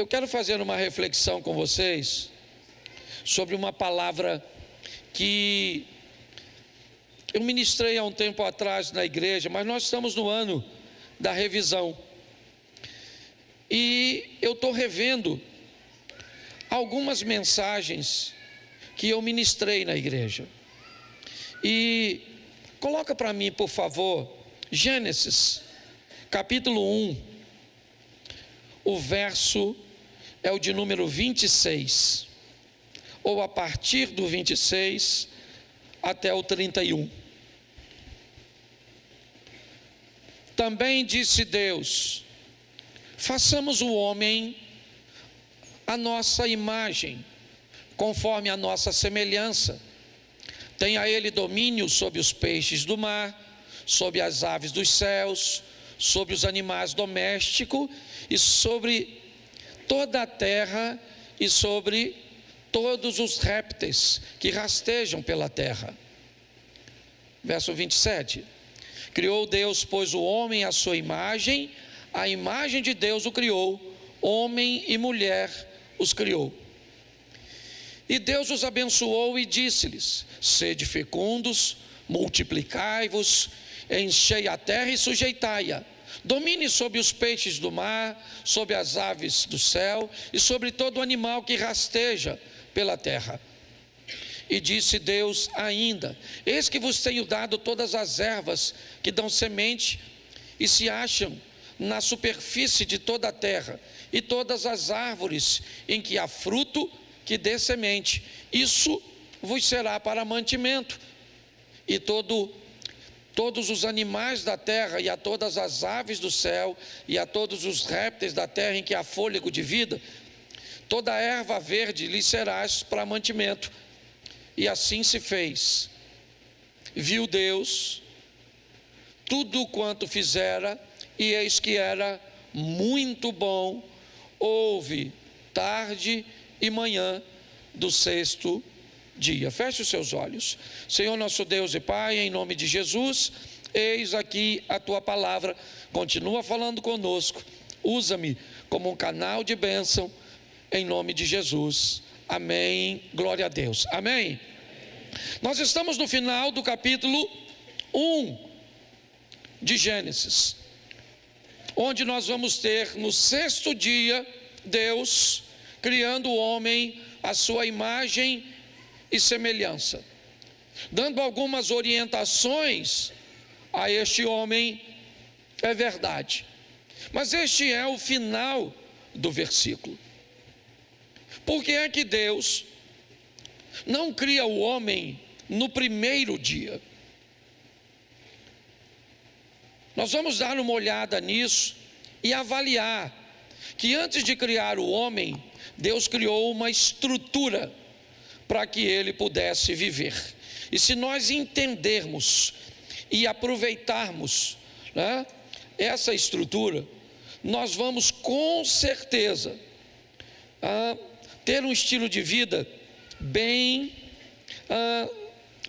quero fazer uma reflexão com vocês sobre uma palavra que eu ministrei há um tempo atrás na igreja, mas nós estamos no ano da revisão. E eu estou revendo algumas mensagens que eu ministrei na igreja. E coloca para mim, por favor, Gênesis, capítulo 1, o verso é o de número 26, ou a partir do 26 até o 31. Também disse Deus: façamos o homem a nossa imagem, conforme a nossa semelhança. Tenha ele domínio sobre os peixes do mar, sobre as aves dos céus, sobre os animais domésticos e sobre toda a terra e sobre todos os répteis que rastejam pela terra. Verso 27. Criou Deus, pois, o homem à sua imagem, a imagem de Deus o criou, homem e mulher os criou. E Deus os abençoou e disse-lhes: sede fecundos, multiplicai-vos, enchei a terra e sujeitai-a. Domine sobre os peixes do mar, sobre as aves do céu e sobre todo animal que rasteja pela terra. E disse Deus ainda: eis que vos tenho dado todas as ervas que dão semente e se acham na superfície de toda a terra, e todas as árvores em que há fruto que dê semente. Isso vos será para mantimento. E todos os animais da terra, e a todas as aves do céu, e a todos os répteis da terra em que há fôlego de vida, toda a erva verde lhe serás para mantimento. E assim se fez. Viu Deus tudo quanto fizera, e eis que era muito bom. Houve tarde e manhã do sexto dia. Feche os seus olhos. Senhor nosso Deus e Pai, em nome de Jesus, eis aqui a tua palavra. Continua falando conosco. Usa-me como um canal de bênção, em nome de Jesus. Amém. Glória a Deus. Amém. Nós estamos no final do capítulo 1 de Gênesis, onde nós vamos ter no sexto dia Deus criando o homem à sua imagem e semelhança, dando algumas orientações a este homem. É verdade, mas este é o final do versículo. Por que é que Deus não cria o homem no primeiro dia? Nós vamos dar uma olhada nisso e avaliar que antes de criar o homem, Deus criou uma estrutura para que ele pudesse viver. E se nós entendermos e aproveitarmos, né, essa estrutura, nós vamos com certeza ter um estilo de vida bem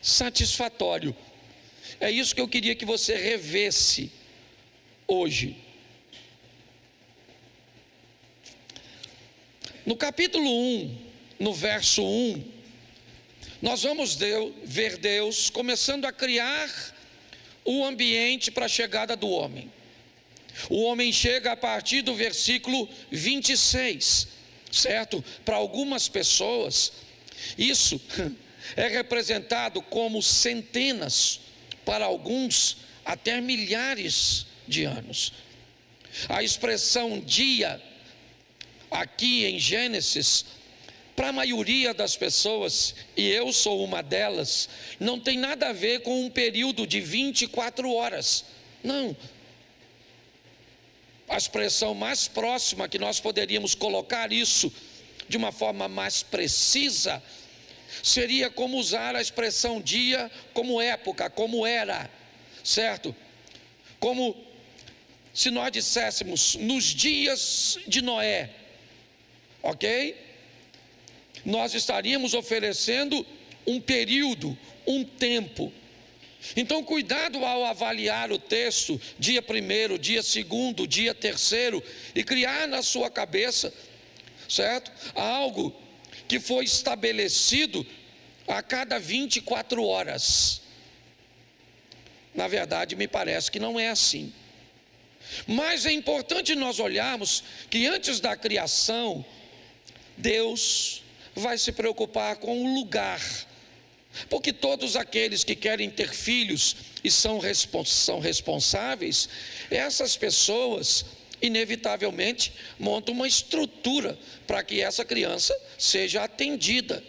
satisfatório. É isso que eu queria que você revesse hoje. No capítulo 1, no verso 1, nós vamos ver Deus começando a criar o ambiente para a chegada do homem. O homem chega a partir do versículo 26, certo? Para algumas pessoas, isso é representado como centenas, para alguns até milhares de anos. A expressão dia, aqui em Gênesis, para a maioria das pessoas, e eu sou uma delas, não tem nada a ver com um período de 24 horas, não. A expressão mais próxima que nós poderíamos colocar isso de uma forma mais precisa, seria como usar a expressão dia como época, como era, certo? Como se nós disséssemos nos dias de Noé, ok? Nós estaríamos oferecendo um período, um tempo. Então cuidado ao avaliar o texto, dia primeiro, dia segundo, dia terceiro, e criar na sua cabeça certo? Algo que foi estabelecido a cada 24 horas. Na verdade, me parece que não é assim. Mas é importante nós olharmos que antes da criação, Deus vai se preocupar com o lugar. Porque todos aqueles que querem ter filhos e são responsáveis, essas pessoas inevitavelmente montam uma estrutura para que essa criança seja atendida.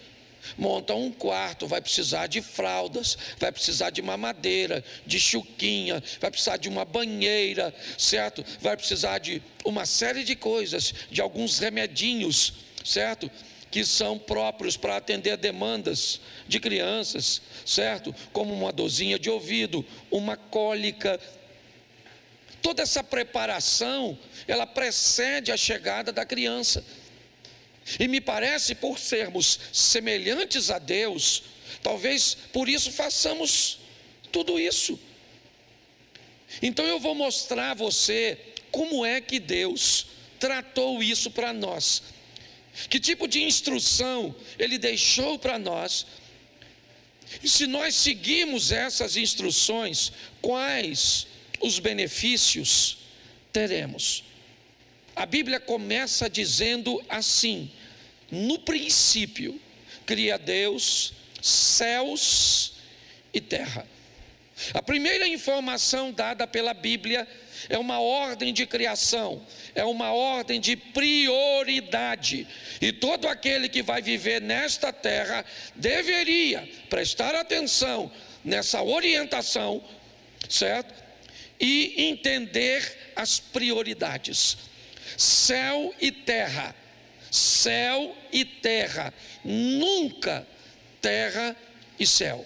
Monta um quarto, vai precisar de fraldas, vai precisar de mamadeira, de chuquinha, vai precisar de uma banheira, certo? Vai precisar de uma série de coisas, de alguns remedinhos, certo? Que são próprios para atender demandas de crianças, certo? Como uma dorzinha de ouvido, uma cólica. Toda essa preparação, ela precede a chegada da criança. E me parece, por sermos semelhantes a Deus, talvez por isso façamos tudo isso. Então eu vou mostrar a você como é que Deus tratou isso para nós. Que tipo de instrução Ele deixou para nós. E se nós seguirmos essas instruções, quais os benefícios teremos? A Bíblia começa dizendo assim: no princípio cria Deus céus e terra. A primeira informação dada pela Bíblia é uma ordem de criação, é uma ordem de prioridade. E todo aquele que vai viver nesta terra deveria prestar atenção nessa orientação, certo? E entender as prioridades. Céu e terra, nunca terra e céu.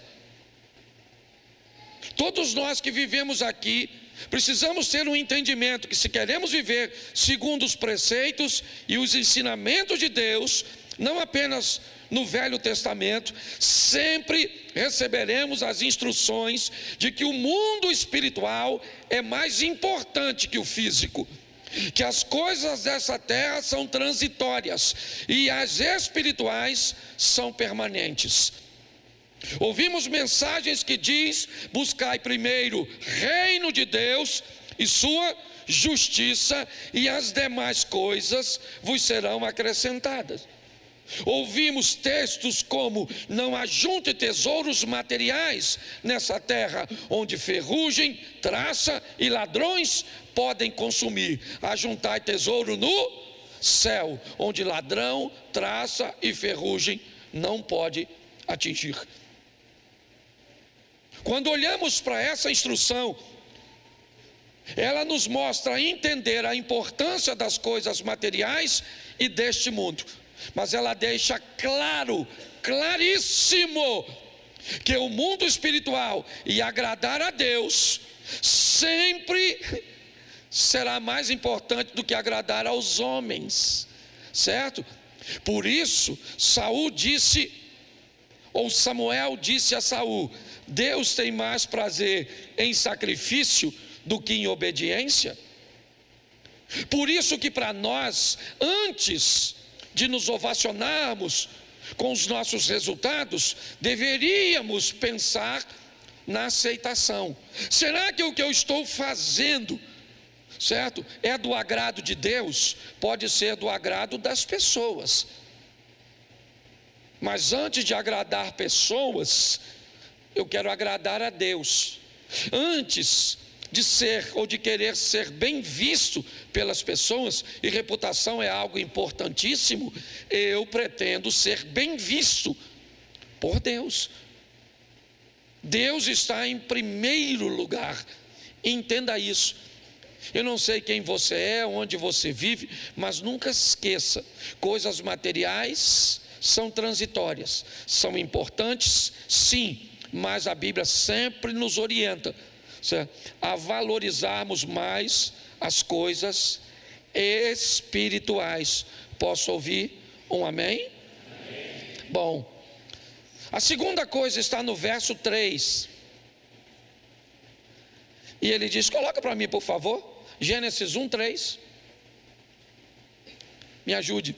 Todos nós que vivemos aqui precisamos ter um entendimento que, se queremos viver segundo os preceitos e os ensinamentos de Deus, não apenas no Velho Testamento, sempre receberemos as instruções de que o mundo espiritual é mais importante que o físico, que as coisas dessa terra são transitórias e as espirituais são permanentes. Ouvimos mensagens que diz: buscai primeiro reino de Deus e sua justiça, e as demais coisas vos serão acrescentadas. Ouvimos textos como: não ajunte tesouros materiais nessa terra, onde ferrugem, traça e ladrões podem consumir. Ajuntai tesouro no céu, onde ladrão, traça e ferrugem não pode atingir. Quando olhamos para essa instrução, ela nos mostra entender a importância das coisas materiais e deste mundo. Mas ela deixa claro, claríssimo, que o mundo espiritual e agradar a Deus sempre será mais importante do que agradar aos homens, certo? Por isso, Samuel disse a Saul: Deus tem mais prazer em sacrifício do que em obediência. Por isso que para nós, antes de nos ovacionarmos com os nossos resultados, deveríamos pensar na aceitação. Será que o que eu estou fazendo, certo, é do agrado de Deus? Pode ser do agrado das pessoas, mas antes de agradar pessoas, eu quero agradar a Deus. Antes de ser ou de querer ser bem visto pelas pessoas, e reputação é algo importantíssimo, eu pretendo ser bem visto por Deus. Deus está em primeiro lugar, entenda isso. Eu não sei quem você é, onde você vive, mas nunca esqueça: coisas materiais são transitórias, são importantes, sim, mas a Bíblia sempre nos orienta, certo, a valorizarmos mais as coisas espirituais. Posso ouvir um amém? Amém. Bom, a segunda coisa está no verso 3. E ele diz, coloca para mim por favor, Gênesis 1:3. Me ajude.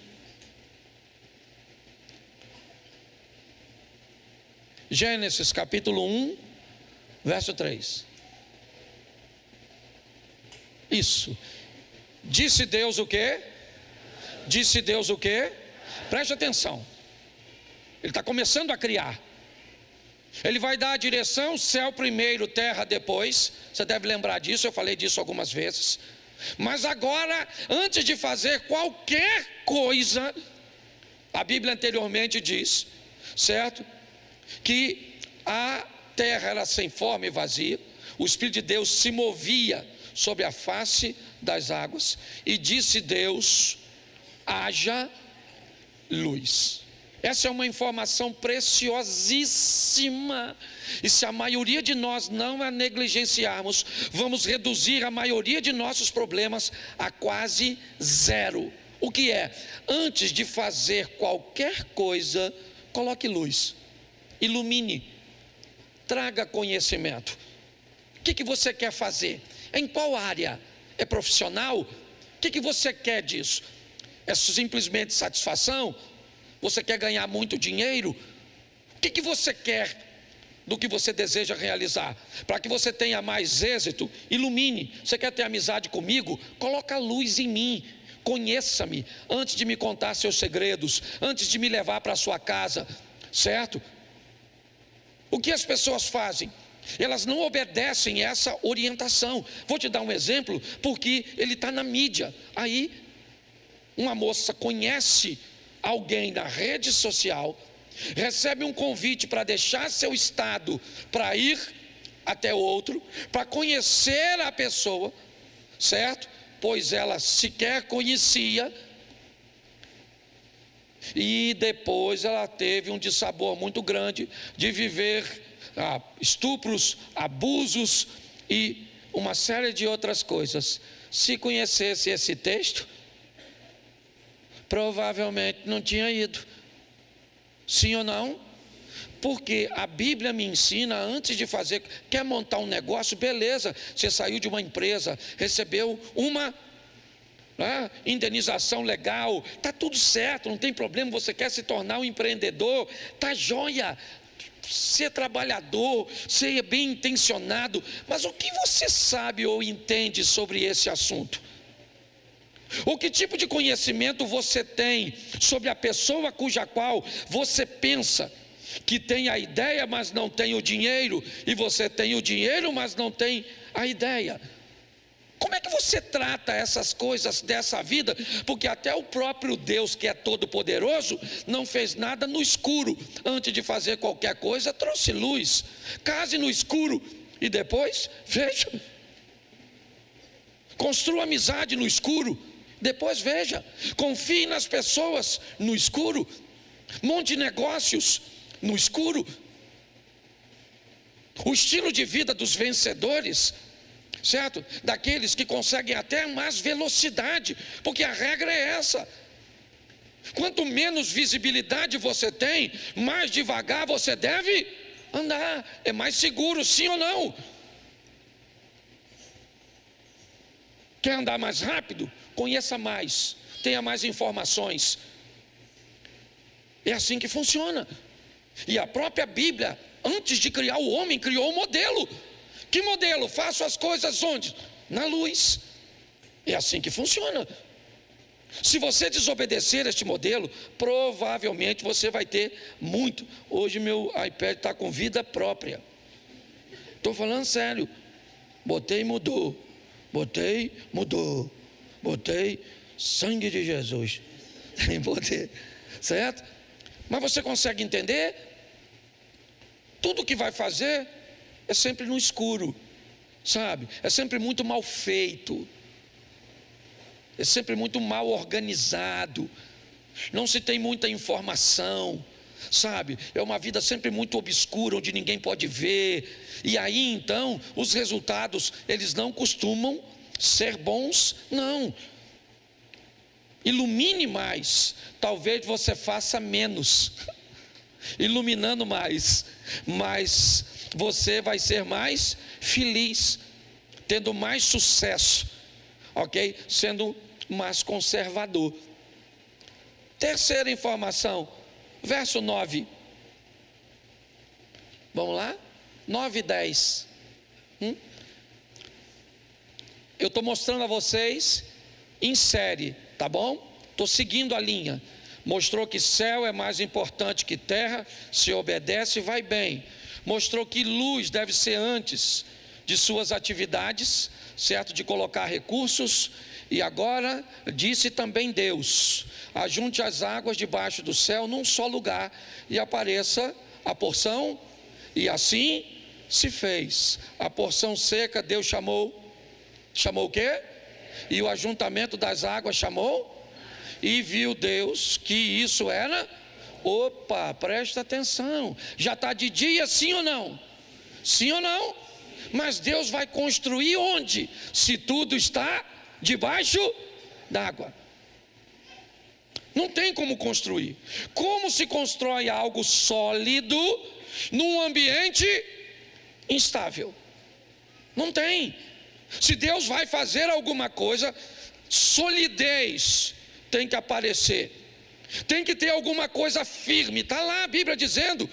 Gênesis capítulo 1, verso 3. Isso. Disse Deus o quê? Disse Deus o quê? Preste atenção. Ele está começando a criar. Ele vai dar a direção, céu primeiro, terra depois. Você deve lembrar disso, eu falei disso algumas vezes. Mas agora, antes de fazer qualquer coisa, a Bíblia anteriormente diz, certo? Que a terra era sem forma e vazia. O Espírito de Deus se movia sobre a face das águas. E disse Deus: haja luz. Essa é uma informação preciosíssima, e se a maioria de nós não a negligenciarmos, vamos reduzir a maioria de nossos problemas a quase zero. O que é? Antes de fazer qualquer coisa, coloque luz, ilumine, traga conhecimento. O que você quer fazer? Em qual área? É profissional? O que você quer disso? É simplesmente satisfação? Você quer ganhar muito dinheiro? O que você quer do que você deseja realizar? Para que você tenha mais êxito, ilumine. Você quer ter amizade comigo? Coloca a luz em mim. Conheça-me antes de me contar seus segredos, antes de me levar para a sua casa, certo? O que as pessoas fazem? Elas não obedecem essa orientação. Vou te dar um exemplo, porque ele está na mídia. Aí, uma moça conhece alguém na rede social, recebe um convite para deixar seu estado, para ir até outro, para conhecer a pessoa, certo? Pois ela sequer conhecia, e depois ela teve um dissabor muito grande de viver estupros, abusos e uma série de outras coisas. Se conhecesse esse texto, provavelmente não tinha ido. Sim ou não? Porque a Bíblia me ensina, antes de fazer, quer montar um negócio, beleza, você saiu de uma empresa, recebeu uma indenização legal, está tudo certo, não tem problema, você quer se tornar um empreendedor, está jóia, ser trabalhador, ser bem intencionado, mas o que você sabe ou entende sobre esse assunto? Ou que tipo de conhecimento você tem sobre a pessoa cuja qual você pensa que tem a ideia, mas não tem o dinheiro, e você tem o dinheiro, mas não tem a ideia? Como é que você trata essas coisas dessa vida? Porque até o próprio Deus, que é todo poderoso, não fez nada no escuro. Antes de fazer qualquer coisa, trouxe luz. Case no escuro e depois veja. Construa amizade no escuro, depois veja. Confie nas pessoas no escuro. Monte negócios no escuro. O estilo de vida dos vencedores, certo? Daqueles que conseguem até mais velocidade, porque a regra é essa. Quanto menos visibilidade você tem, mais devagar você deve andar. É mais seguro, sim ou não? Quer andar mais rápido? Conheça mais, tenha mais informações. É assim que funciona. E a própria Bíblia, antes de criar o homem, criou um modelo. Que modelo? Faço as coisas onde? Na luz. É assim que funciona. Se você desobedecer este modelo, provavelmente você vai ter muito. Hoje meu iPad está com vida própria. Estou falando sério. Botei, mudou. Botei, mudou. Botei, sangue de Jesus. Botei, certo? Mas você consegue entender? Tudo que vai fazer é sempre no escuro, sabe? É sempre muito mal feito. É sempre muito mal organizado. Não se tem muita informação, sabe? É uma vida sempre muito obscura, onde ninguém pode ver. E aí então, os resultados, eles não costumam ser bons, não. Ilumine mais, talvez você faça menos. Iluminando mais, mas você vai ser mais feliz, tendo mais sucesso, ok? Sendo mais conservador. Terceira informação, verso 9. Vamos lá? 9 e 10. Eu estou mostrando a vocês em série, tá bom? Estou seguindo a linha. Mostrou que céu é mais importante que terra, se obedece, vai bem. Mostrou que luz deve ser antes de suas atividades, certo? De colocar recursos. E agora disse também Deus: ajunte as águas debaixo do céu num só lugar e apareça a porção, e assim se fez. A porção seca Deus chamou o quê? E o ajuntamento das águas chamou? E viu Deus que isso era, opa, presta atenção, já está de dia, sim ou não? Sim ou não? Mas Deus vai construir onde? Se tudo está debaixo d'água. Não tem como construir. Como se constrói algo sólido num ambiente instável? Não tem. Se Deus vai fazer alguma coisa, solidez tem que aparecer, tem que ter alguma coisa firme. Está lá a Bíblia dizendo: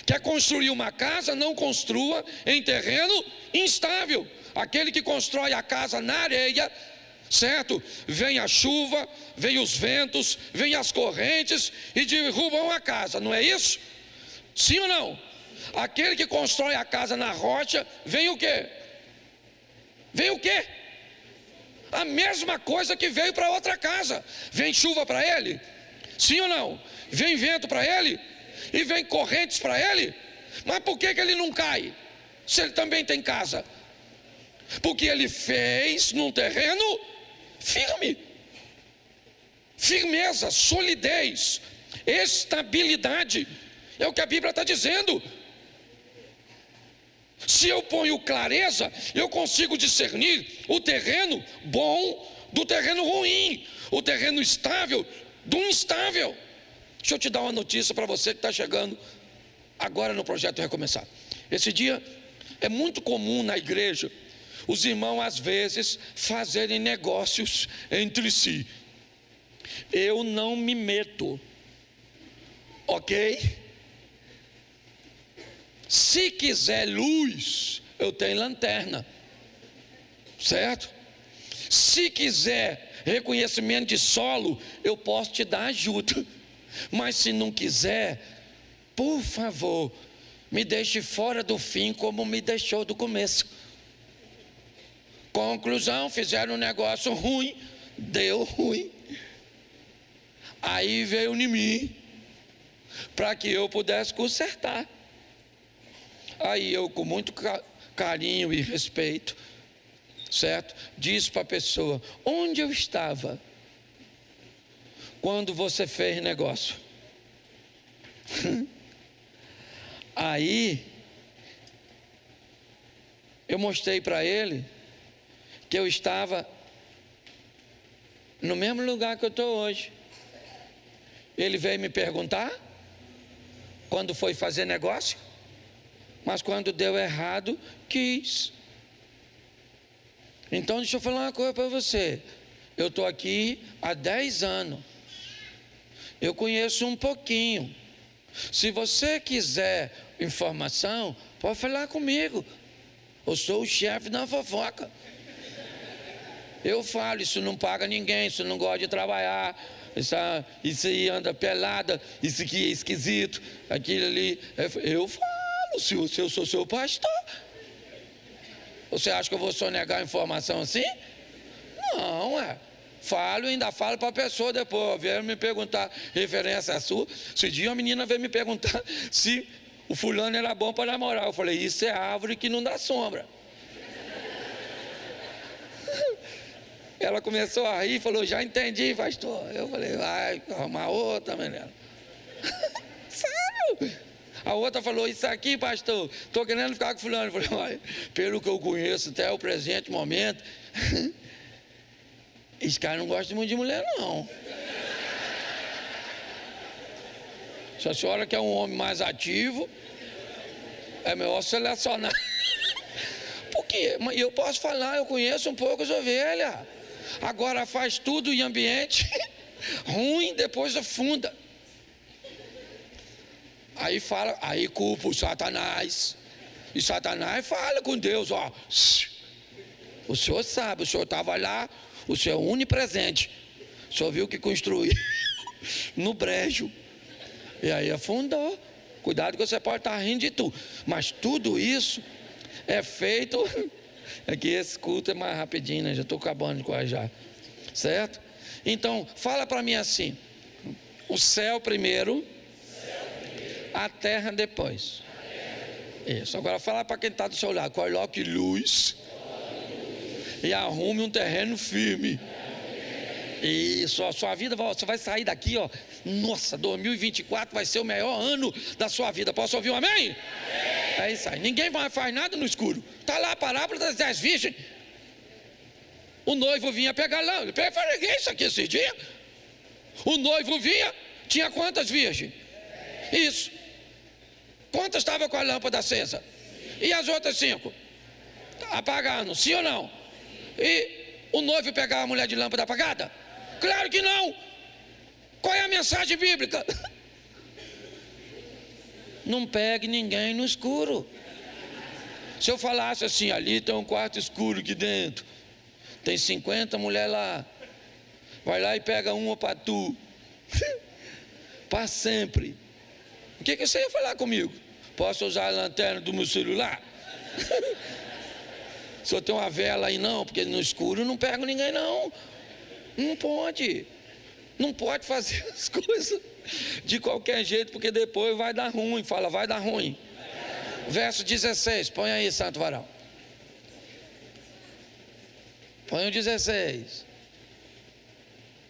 quer construir uma casa, não construa em terreno instável. Aquele que constrói a casa na areia, certo? Vem a chuva, vem os ventos, vem as correntes e derrubam a casa, não é isso? Sim ou não? Aquele que constrói a casa na rocha, vem o quê? Vem o quê? A mesma coisa que veio para outra casa. Vem chuva para ele? Sim ou não? Vem vento para ele? E vem correntes para ele? Mas por que ele não cai, se ele também tem casa? Porque ele fez num terreno firme. Firmeza, solidez, estabilidade, é o que a Bíblia está dizendo. Se eu ponho clareza, eu consigo discernir o terreno bom do terreno ruim, o terreno estável do instável. Deixa eu te dar uma notícia para você que está chegando agora no Projeto Recomeçar. Esse dia é muito comum na igreja os irmãos às vezes fazerem negócios entre si. Eu não me meto, ok? Se quiser luz, eu tenho lanterna, certo? Se quiser reconhecimento de solo, eu posso te dar ajuda. Mas se não quiser, por favor, me deixe fora do fim como me deixou do começo. Conclusão, fizeram um negócio ruim, deu ruim. Aí veio em mim, para que eu pudesse consertar. Aí eu, com muito carinho e respeito, certo? Disse para a pessoa: onde eu estava quando você fez negócio? Aí eu mostrei para ele que eu estava no mesmo lugar que eu estou hoje. Ele veio me perguntar quando foi fazer negócio, mas quando deu errado, quis. Então deixa eu falar uma coisa para você. Eu estou aqui há 10 anos. Eu conheço um pouquinho. Se você quiser informação, pode falar comigo. Eu sou o chefe da fofoca. Eu falo, isso não paga ninguém, isso não gosta de trabalhar, isso aí anda pelada, isso aqui é esquisito, aquilo ali. Eu falo, se eu sou seu pastor. Você acha que eu vou sonegar informação assim? Não, falo e ainda falo para a pessoa depois. Vieram me perguntar referência sua. Esse dia uma menina veio me perguntar se o fulano era bom para namorar. Eu falei: isso é árvore que não dá sombra. Ela começou a rir e falou: já entendi, pastor. Eu falei: vai arrumar outra, menina. Sério? A outra falou: isso aqui, pastor, estou querendo ficar com fulano. Eu falei: olha, pelo que eu conheço até o presente momento, esse cara não gosta muito de mulher, não. Se a senhora quer um homem mais ativo, é melhor selecionar. Porque eu posso falar, eu conheço um pouco as ovelhas. Agora faz tudo em ambiente ruim, depois afunda. Aí fala, aí culpa o Satanás. E Satanás fala com Deus, ó. O senhor sabe, o senhor estava lá, o senhor é onipresente. O senhor viu que construiu no brejo. E aí afundou. Cuidado que você pode estar rindo de tudo. Mas tudo isso é feito. Aqui esse culto é mais rapidinho, né? Já estou acabando com já. Certo? Então, fala para mim assim. O céu primeiro, a terra depois. Isso. Agora fala para quem está do seu lado. Coloque luz e arrume um terreno firme. Isso, a sua vida, você vai sair daqui, ó. Nossa, 2024 vai ser o melhor ano da sua vida. Posso ouvir um amém? Amém. É isso aí. Ninguém mais faz nada no escuro. Está lá a parábola das 10 virgens. O noivo vinha pegar lá. Eu falei, isso aqui esse dia. O noivo vinha, tinha quantas virgens? Isso. Quantas estavam com a lâmpada acesa? E as outras 5? Apagaram, sim ou não? E o noivo pegava a mulher de lâmpada apagada? Claro que não. Qual é a mensagem bíblica? Não pegue ninguém no escuro. Se eu falasse assim, ali tem um quarto escuro aqui dentro, tem 50 mulheres lá, vai lá e pega uma para tu, para sempre. O que você ia falar comigo? Posso usar a lanterna do meu celular? Se eu tenho uma vela aí não, porque no escuro não pego ninguém não. Não pode. Não pode fazer as coisas de qualquer jeito, porque depois vai dar ruim. Fala, vai dar ruim. Verso 16, põe aí, santo varão. Põe o 16.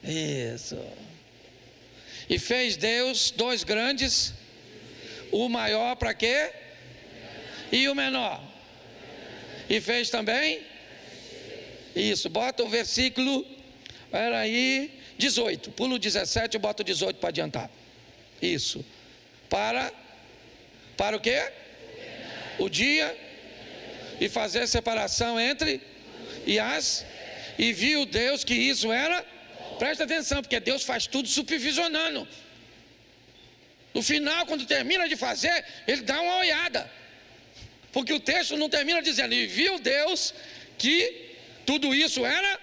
Isso. E fez Deus 2 grandes, o maior para quê? E o menor. E fez também? Isso, bota o versículo, era aí, 18. Pulo 17 e bota o 18 para adiantar. Isso. Para o quê? O dia. E fazer separação entre e viu Deus que isso era. Presta atenção, porque Deus faz tudo supervisionando. No final, quando termina de fazer, ele dá uma olhada. Porque o texto não termina dizendo, e viu Deus que tudo isso era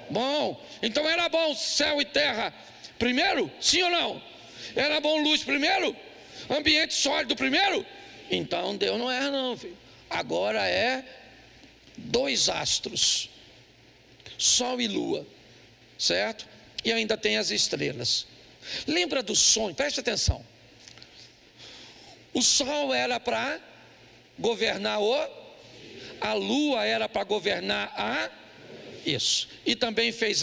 bom. Então era bom céu e terra primeiro? Sim ou não? Era bom luz primeiro? Ambiente sólido primeiro? Então Deus não erra não, filho. Agora é 2 astros, sol e lua, certo? E ainda tem as estrelas. Lembra do sonho? Preste atenção. O sol era para governar a lua era para governar isso. E também fez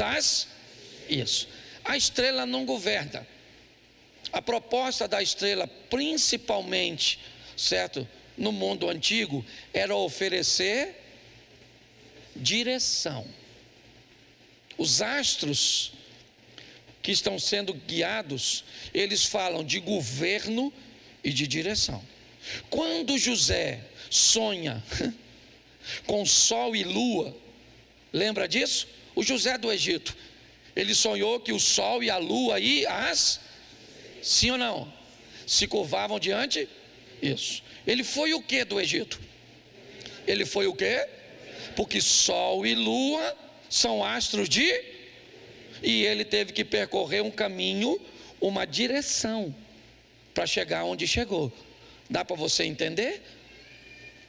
isso. A estrela não governa. A proposta da estrela, principalmente, certo, no mundo antigo, era oferecer direção. Os astros que estão sendo guiados, eles falam de governo e de direção. Quando José sonha com sol e lua, lembra disso? O José do Egito, ele sonhou que o sol e a lua e sim ou não? Se curvavam diante? Isso. Ele foi o que do Egito? Ele foi o que? Porque sol e lua são astros e ele teve que percorrer um caminho, uma direção, para chegar onde chegou. Dá para você entender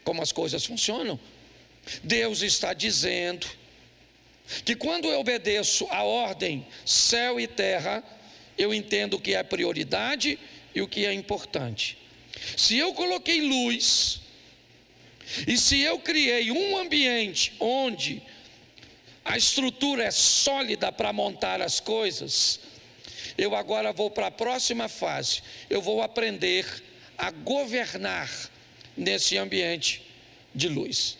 como as coisas funcionam? Deus está dizendo que quando eu obedeço a ordem céu e terra, eu entendo o que é prioridade e o que é importante. Se eu coloquei luz, e se eu criei um ambiente onde a estrutura é sólida para montar as coisas, eu agora vou para a próxima fase. Eu vou aprender a governar nesse ambiente de luz.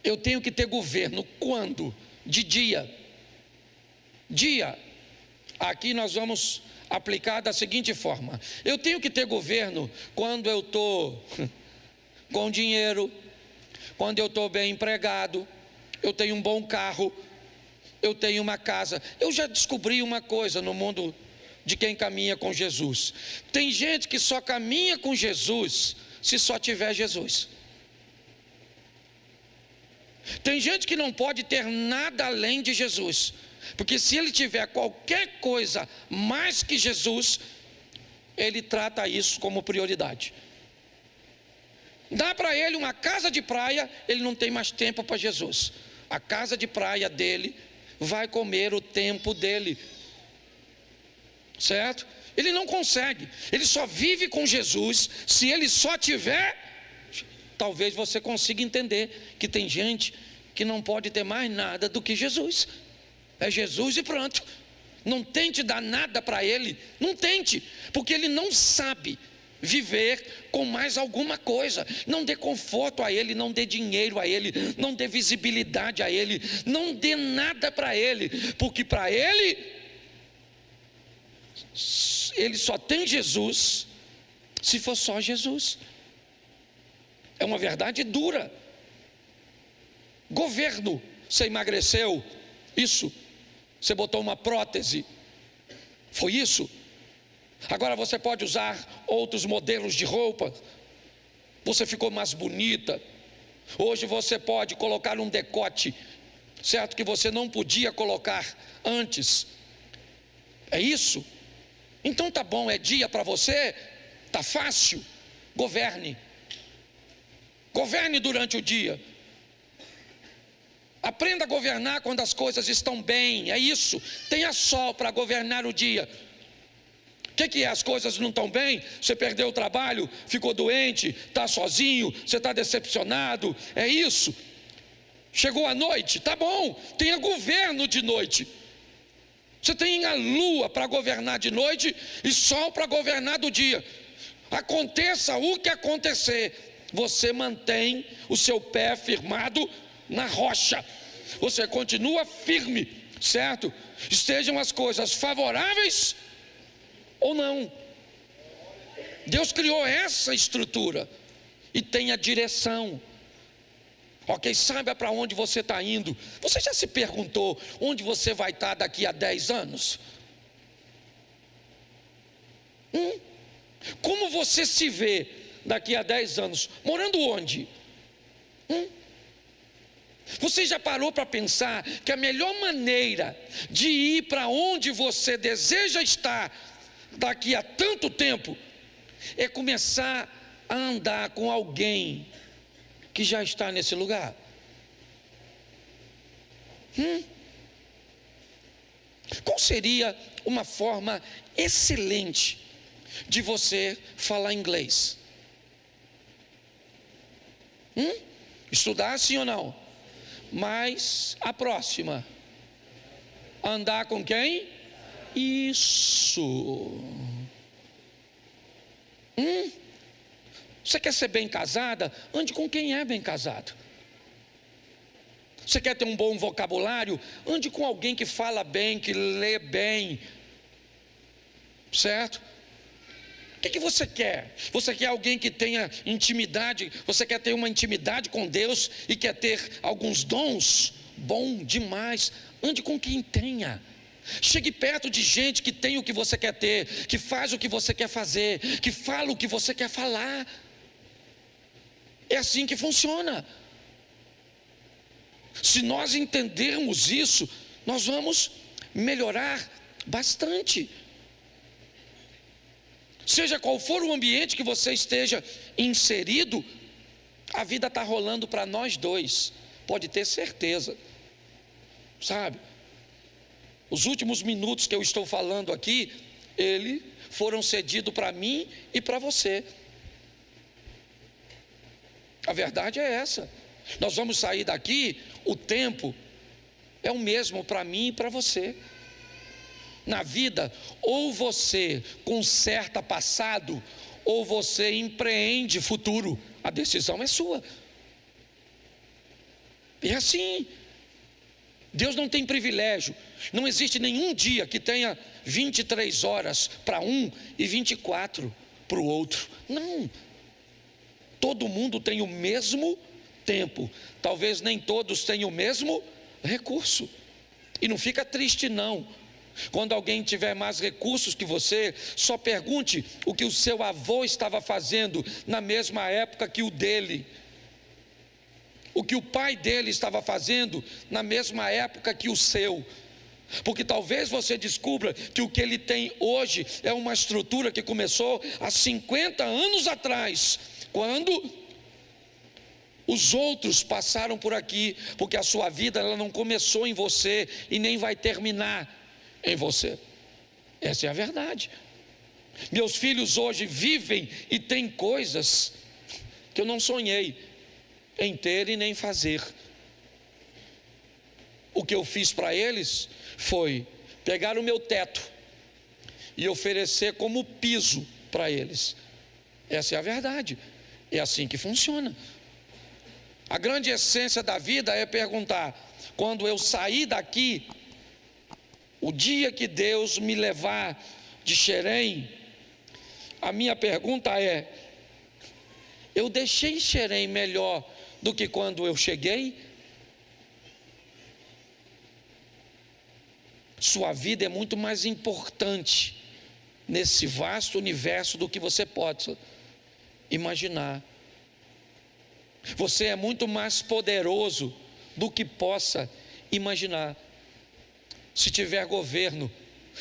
Eu tenho que ter governo quando? De dia. Dia. Aqui nós vamos aplicar da seguinte forma: eu tenho que ter governo quando eu estou com dinheiro, quando eu estou bem empregado, eu tenho um bom carro, eu tenho uma casa. Eu já descobri uma coisa no mundo de quem caminha com Jesus. Tem gente que só caminha com Jesus se só tiver Jesus. Tem gente que não pode ter nada além de Jesus, porque se ele tiver qualquer coisa mais que Jesus, ele trata isso como prioridade. Dá para ele uma casa de praia, ele não tem mais tempo para Jesus. A casa de praia dele vai comer o tempo dele, certo? Ele não consegue, ele só vive com Jesus se ele só tiver. Talvez você consiga entender que tem gente que não pode ter mais nada do que Jesus. É Jesus e pronto. Não tente dar nada para ele, não tente, porque ele não sabe viver com mais alguma coisa. Não dê conforto a ele, não dê dinheiro a ele, não dê visibilidade a ele, não dê nada para ele, porque para ele só tem Jesus se for só Jesus. É uma verdade dura. Governo, você emagreceu, isso. Você botou uma prótese, foi isso. Agora você pode usar outros modelos de roupa, você ficou mais bonita. Hoje você pode colocar um decote, certo, que você não podia colocar antes. É isso? Então tá bom, é dia para você, tá fácil. Governe durante o dia. Aprenda a governar quando as coisas estão bem, é isso. Tenha sol para governar o dia. O que é? As coisas não estão bem, você perdeu o trabalho, ficou doente, está sozinho, você está decepcionado, é isso. Chegou a noite, tá bom, tenha governo de noite. Você tem a lua para governar de noite e sol para governar do dia. Aconteça o que acontecer, você mantém o seu pé firmado na rocha, você continua firme, certo? Estejam as coisas favoráveis ou não. Deus criou essa estrutura e tem a direção. Ok, saiba para onde você está indo. Você já se perguntou onde você vai estar daqui a 10 anos? Como você se vê daqui a 10 anos? Morando onde? Você já parou para pensar que a melhor maneira de ir para onde você deseja estar daqui a tanto tempo é começar a andar com alguém que já está nesse lugar? Qual seria uma forma excelente de você falar inglês? Estudar sim ou não? Mas a próxima, andar com quem? Isso. Você quer ser bem casada? Ande com quem é bem casado. Você quer ter um bom vocabulário? Ande com alguém que fala bem, que lê bem, certo? O que você quer? Você quer alguém que tenha intimidade? Você quer ter uma intimidade com Deus e quer ter alguns dons? Bom demais. Ande com quem tenha. Chegue perto de gente que tem o que você quer ter, que faz o que você quer fazer, que fala o que você quer falar. É assim que funciona. Se nós entendermos isso, nós vamos melhorar bastante. Seja qual for o ambiente que você esteja inserido, a vida está rolando para nós dois, pode ter certeza, sabe? Os últimos minutos que eu estou falando aqui, foram cedidos para mim e para você. A verdade é essa. Nós vamos sair daqui, o tempo é o mesmo para mim e para você. Na vida, ou você conserta passado, ou você empreende futuro. A decisão é sua. E é assim. Deus não tem privilégio. Não existe nenhum dia que tenha 23 horas para um e 24 para o outro. Não. Todo mundo tem o mesmo tempo. Talvez nem todos tenham o mesmo recurso. E não fica triste não, Quando alguém tiver mais recursos que você, só pergunte o que o seu avô estava fazendo na mesma época que o dele. O que o pai dele estava fazendo na mesma época que o seu. Porque talvez você descubra que o que ele tem hoje é uma estrutura que começou há 50 anos atrás, quando os outros passaram por aqui, porque a sua vida ela não começou em você e nem vai terminar em você. Essa é a verdade. Meus filhos hoje vivem e têm coisas que eu não sonhei em ter e nem fazer. O que eu fiz para eles foi pegar o meu teto e oferecer como piso para eles. Essa é a verdade. É assim que funciona. A grande essência da vida é perguntar: quando eu sair daqui, o dia que Deus me levar de Xerém, a minha pergunta é: eu deixei Xerém melhor do que quando eu cheguei? Sua vida é muito mais importante nesse vasto universo do que você pode imaginar. Você é muito mais poderoso do que possa imaginar. Se tiver governo,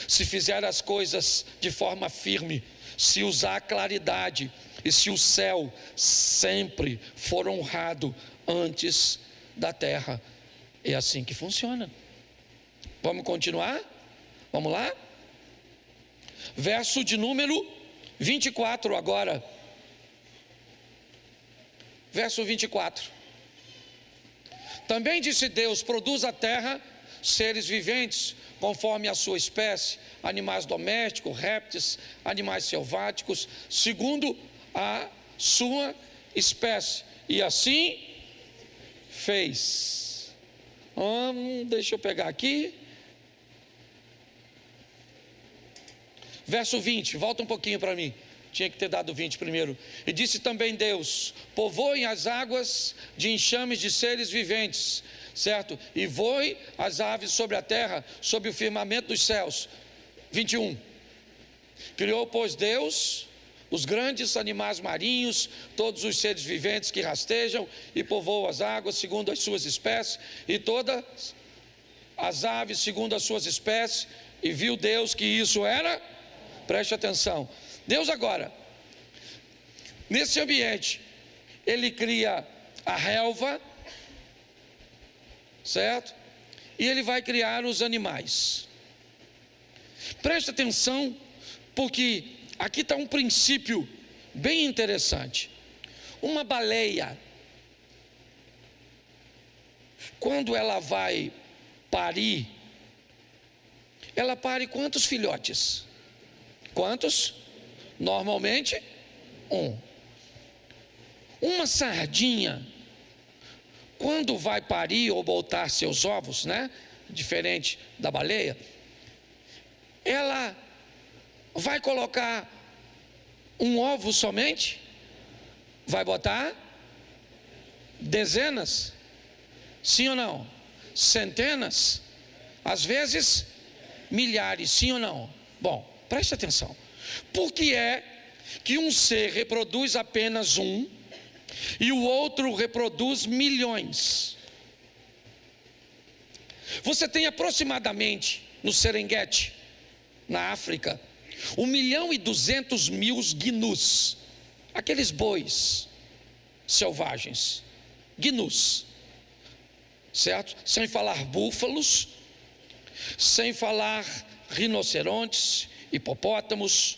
se fizer as coisas de forma firme, se usar a claridade e se o céu sempre for honrado antes da terra. É assim que funciona. Vamos continuar? Vamos lá? Verso de número 24 agora. Verso 24. Também disse Deus: produz a terra seres viventes, conforme a sua espécie, animais domésticos, répteis, animais selváticos, segundo a sua espécie. E assim fez. Deixa eu pegar aqui. Verso 20, volta um pouquinho para mim. Tinha que ter dado 20 primeiro. E disse também Deus: povoem as águas de enxames de seres viventes, certo? E voem as aves sobre a terra, sobre o firmamento dos céus. 21. Criou, pois, Deus os grandes animais marinhos, todos os seres viventes que rastejam, e povoam as águas segundo as suas espécies, e todas as aves segundo as suas espécies. E viu Deus que isso era... Preste atenção. Deus agora, nesse ambiente, Ele cria a relva, certo? E Ele vai criar os animais. Preste atenção, porque aqui está um princípio bem interessante. Uma baleia, quando ela vai parir, ela pare quantos filhotes? Quantos? Normalmente, um. Uma sardinha, quando vai parir ou botar seus ovos, né? Diferente da baleia, ela vai colocar um ovo somente? Vai botar dezenas? Sim ou não? Centenas? Às vezes, milhares, sim ou não? Bom, preste atenção. Por que é que um ser reproduz apenas um e o outro reproduz milhões? Você tem aproximadamente no Serengeti, na África, 1.200.000 gnus, aqueles bois selvagens, gnus, certo? Sem falar búfalos, sem falar rinocerontes, hipopótamos,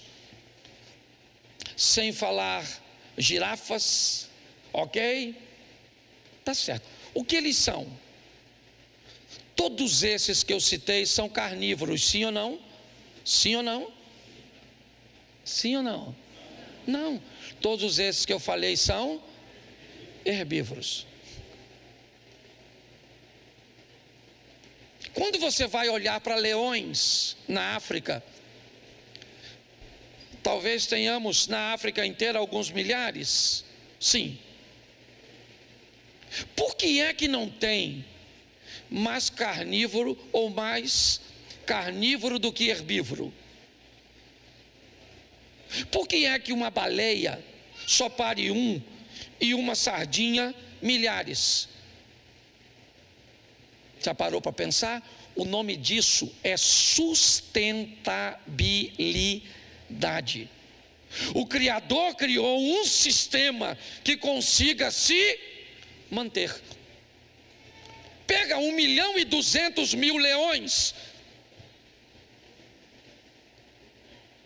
sem falar girafas, ok? Tá certo. O que eles são? Todos esses que eu citei são carnívoros, sim ou não? Sim ou não? Sim ou não? Não. Todos esses que eu falei são herbívoros. Quando você vai olhar para leões na África, talvez tenhamos na África inteira alguns milhares, sim. Por que é que não tem mais carnívoro ou mais carnívoro do que herbívoro. Por que é que uma baleia só pare um e uma sardinha milhares? Já parou para pensar? O nome disso é sustentabilidade. O Criador criou um sistema que consiga se manter. Pega 1.200.000 leões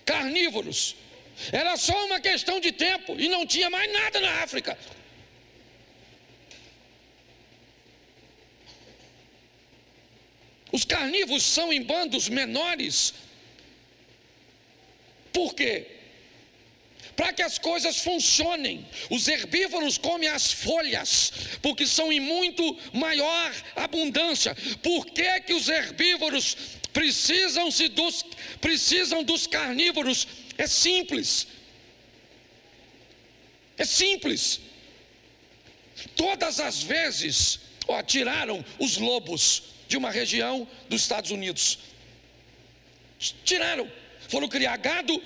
carnívoros. Era só uma questão de tempo e não tinha mais nada na África. Os carnívoros são em bandos menores. Por quê? Para que as coisas funcionem. Os herbívoros comem as folhas, porque são em muito maior abundância. Por que que os herbívoros precisam dos carnívoros? É simples. É simples. Todas as vezes, tiraram os lobos de uma região dos Estados Unidos. Tiraram. Foram criar gado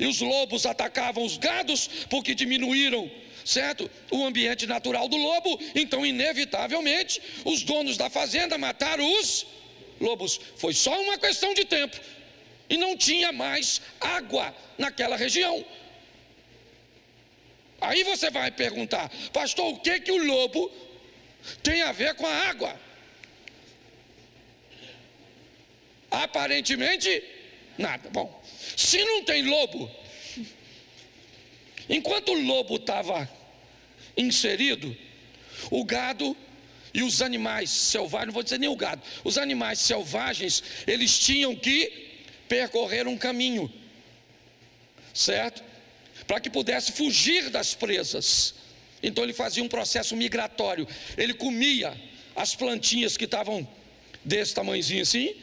e os lobos atacavam os gados porque diminuíram, certo? O ambiente natural do lobo. Então, inevitavelmente, os donos da fazenda mataram os lobos. Foi só uma questão de tempo. E não tinha mais água naquela região. Aí você vai perguntar: pastor, o que que o lobo tem a ver com a água? Aparentemente, nada. Bom, se não tem lobo, enquanto o lobo estava inserido, o gado e os animais selvagens, não vou dizer nem o gado, os animais selvagens, eles tinham que percorrer um caminho, certo? Para que pudesse fugir das presas. Então ele fazia um processo migratório. Ele comia as plantinhas que estavam desse tamanhozinho assim,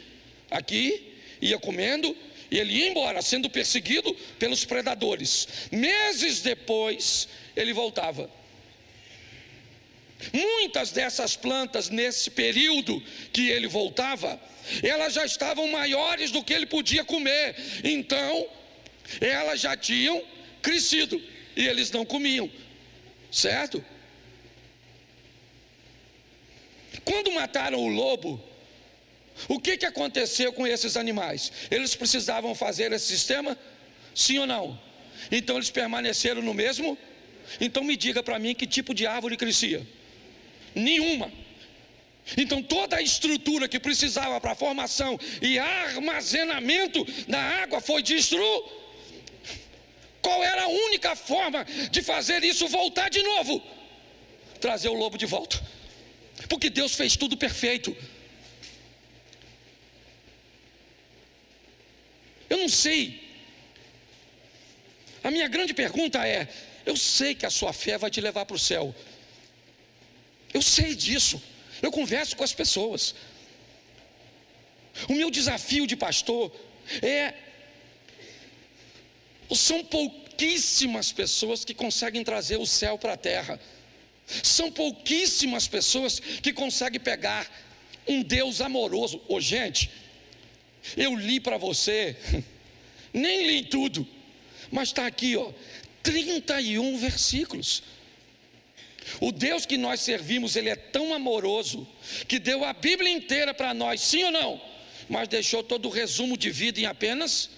aqui, ia comendo, e ele ia embora, sendo perseguido pelos predadores. Meses depois, ele voltava. Muitas dessas plantas, nesse período que ele voltava, elas já estavam maiores do que ele podia comer. Então, elas já tinham crescido e eles não comiam, certo? Quando mataram o lobo, o que aconteceu com esses animais? Eles precisavam fazer esse sistema? Sim ou não? Então eles permaneceram no mesmo? Então me diga para mim que tipo de árvore crescia? Nenhuma. Então toda a estrutura que precisava para formação e armazenamento da água foi destruída. Qual era a única forma de fazer isso voltar de novo? Trazer o lobo de volta. Porque Deus fez tudo perfeito. Eu não sei. A minha grande pergunta é: eu sei que a sua fé vai te levar para o céu. Eu sei disso. Eu converso com as pessoas. O meu desafio de pastor são pouquíssimas pessoas que conseguem trazer o céu para a terra. São pouquíssimas pessoas que conseguem pegar um Deus amoroso. Gente, eu li para você, nem li tudo, mas está aqui, 31 versículos. O Deus que nós servimos, Ele é tão amoroso, que deu a Bíblia inteira para nós, sim ou não? Mas deixou todo o resumo de vida em apenas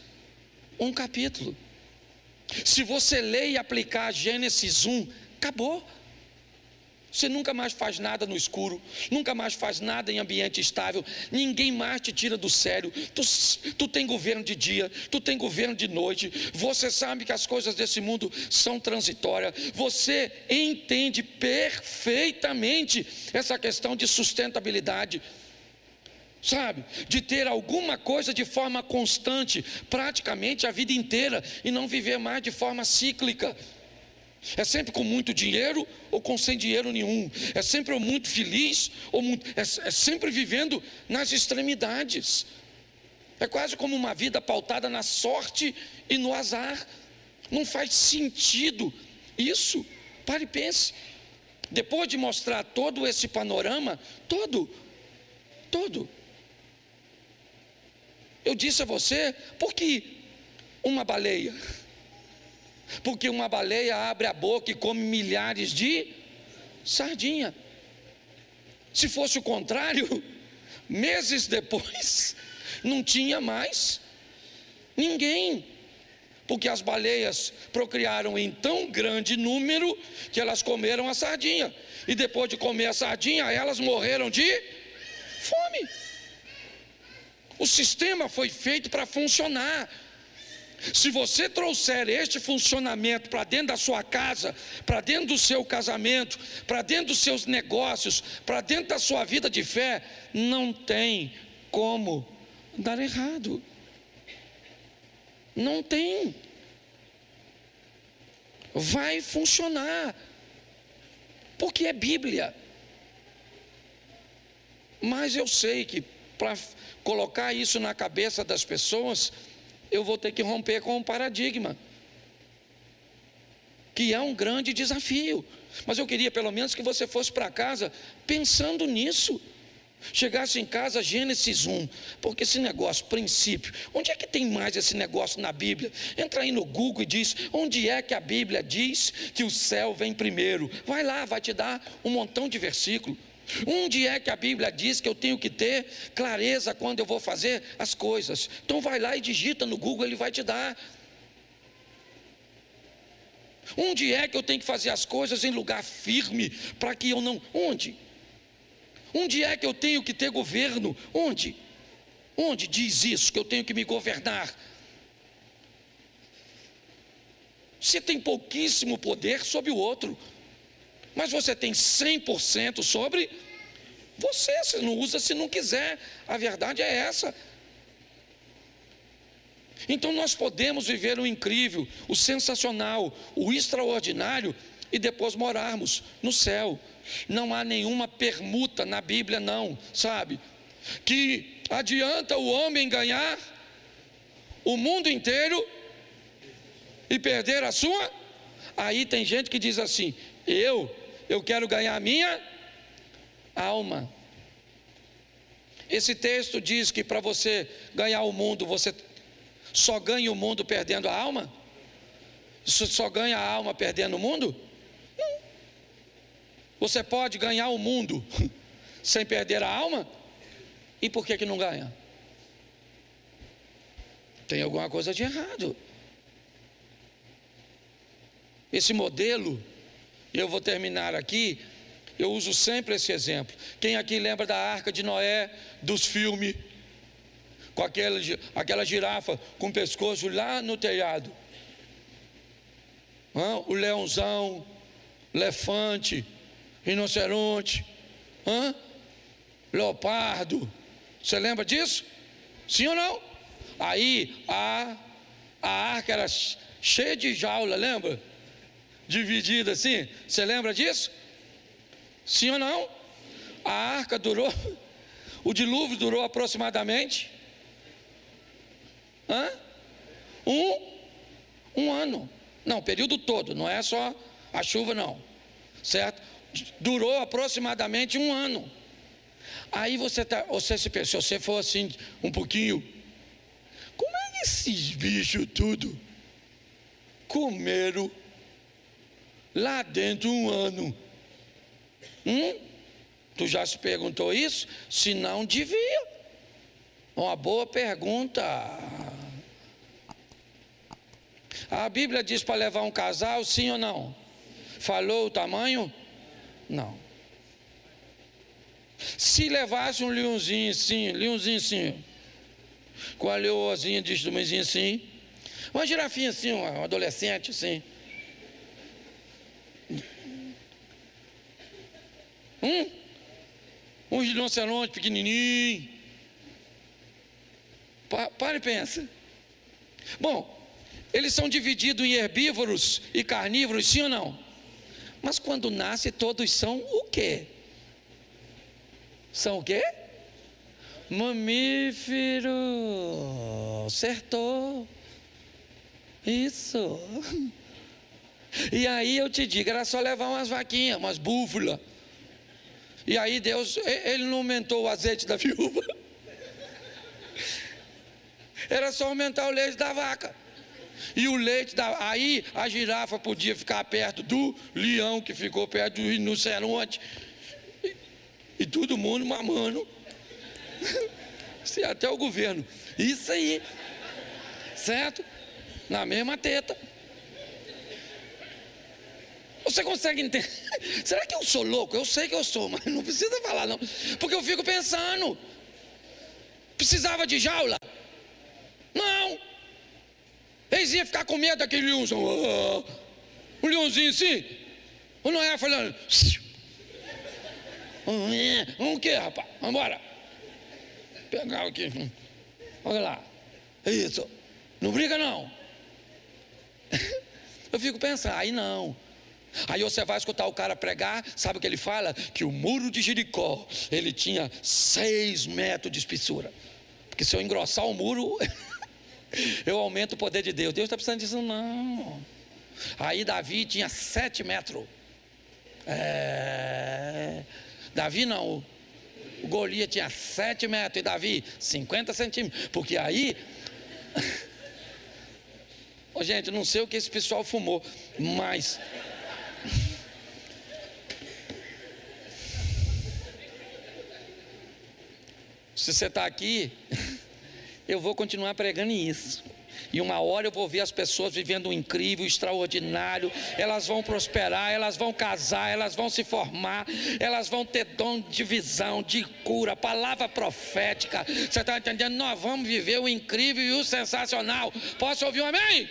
um capítulo. Se você ler e aplicar Gênesis 1, acabou. Você nunca mais faz nada no escuro, nunca mais faz nada em ambiente estável, ninguém mais te tira do sério. Tu tem governo de dia, tu tem governo de noite, você sabe que as coisas desse mundo são transitórias, você entende perfeitamente essa questão de sustentabilidade, sabe, de ter alguma coisa de forma constante, praticamente a vida inteira, e não viver mais de forma cíclica. É sempre com muito dinheiro ou com sem dinheiro nenhum. É sempre ou muito feliz ou é sempre vivendo nas extremidades. É quase como uma vida pautada na sorte e no azar. Não faz sentido isso. Pare e pense. Depois de mostrar todo esse panorama, todo, Eu disse a você, por que uma baleia? Porque uma baleia abre a boca e come milhares de sardinha. Se fosse o contrário, meses depois, não tinha mais ninguém. Porque as baleias procriaram em tão grande número que elas comeram a sardinha. E depois de comer a sardinha, elas morreram de fome. O sistema foi feito para funcionar. Se você trouxer este funcionamento para dentro da sua casa, para dentro do seu casamento, para dentro dos seus negócios, para dentro da sua vida de fé, não tem como dar errado. Não tem. Vai funcionar. Porque é Bíblia. Mas eu sei que para colocar isso na cabeça das pessoas, eu vou ter que romper com um paradigma, que é um grande desafio. Mas eu queria pelo menos que você fosse para casa pensando nisso. Chegasse em casa, Gênesis 1, porque esse negócio, princípio, onde é que tem mais esse negócio na Bíblia? Entra aí no Google e diz, onde é que a Bíblia diz que o céu vem primeiro? Vai lá, vai te dar um montão de versículo. Onde é que a Bíblia diz que eu tenho que ter clareza quando eu vou fazer as coisas? Então vai lá e digita no Google, ele vai te dar. Onde é que eu tenho que fazer as coisas em lugar firme, para que eu não... Onde é que eu tenho que ter governo? Onde? Onde diz isso, que eu tenho que me governar? Você tem pouquíssimo poder sobre o outro, mas você tem 100% sobre você. Você não usa se não quiser. A verdade é essa. Então nós podemos viver o incrível, o sensacional, o extraordinário e depois morarmos no céu. Não há nenhuma permuta na Bíblia não, sabe? Que adianta o homem ganhar o mundo inteiro e perder a sua? Aí tem gente que diz assim, eu quero ganhar a minha alma. Esse texto diz que para você ganhar o mundo, você só ganha o mundo perdendo a alma? Você só ganha a alma perdendo o mundo? Não. Você pode ganhar o mundo sem perder a alma? E por que não ganha? Tem alguma coisa de errado. Esse modelo, eu vou terminar aqui, eu uso sempre esse exemplo. Quem aqui lembra da Arca de Noé, dos filmes, com aquela girafa com o pescoço lá no telhado? O leãozão, elefante, rinoceronte, leopardo. Você lembra disso? Sim ou não? Aí a arca era cheia de jaula, lembra? Dividida assim. Você lembra disso? Sim ou não? A arca durou, o dilúvio durou aproximadamente um ano. Não, o período todo, não é só a chuva não, certo? Durou aproximadamente um ano. Aí você se pensa, se você for assim um pouquinho, como é que esses bichos tudo comeram lá dentro um ano? Tu já se perguntou isso? Se não, devia. Uma boa pergunta. A Bíblia diz para levar um casal, sim ou não? Falou o tamanho? Não. Se levasse um leãozinho assim, com a leoazinha desse tamanhozinho assim, uma girafinha assim, um adolescente assim, um rinoceronte pequenininho, para e pensa. Bom, eles são divididos em herbívoros e carnívoros, sim ou não? Mas quando nasce todos são o quê? São o quê? Mamífero. Acertou. Isso. E aí eu te digo, era só levar umas vaquinhas, umas búfalas. E aí Deus, ele não aumentou o azeite da viúva. Era só aumentar o leite da vaca. E o leite aí a girafa podia ficar perto do leão, que ficou perto do rinoceronte. E todo mundo mamando. Até o governo. Isso aí. Certo? Na mesma teta. Você consegue entender? Será que eu sou louco? Eu sei que eu sou, mas não precisa falar não. Porque eu fico pensando. Precisava de jaula? Não. Eles iam ficar com medo daquele leãozão. Um leãozinho assim. Ou não é falando? Vamos o quê, rapaz? Vamos embora. Pegar aqui. Olha lá. É isso. Não briga não. Eu fico pensando, aí não. Aí você vai escutar o cara pregar, sabe o que ele fala? Que o muro de Jericó, ele tinha 6 metros de espessura. Porque se eu engrossar o muro, eu aumento o poder de Deus. Deus está precisando disso? Não. Aí Davi tinha 7 metros. Davi não. O Golias tinha 7 metros e Davi 50 centímetros. Porque aí... gente, não sei o que esse pessoal fumou, mas... se você está aqui, eu vou continuar pregando isso. E uma hora eu vou ver as pessoas vivendo um incrível, extraordinário. Elas vão prosperar, elas vão casar, elas vão se formar, elas vão ter dom de visão, de cura, palavra profética. Você está entendendo? Nós vamos viver o incrível e o sensacional. Posso ouvir um amém?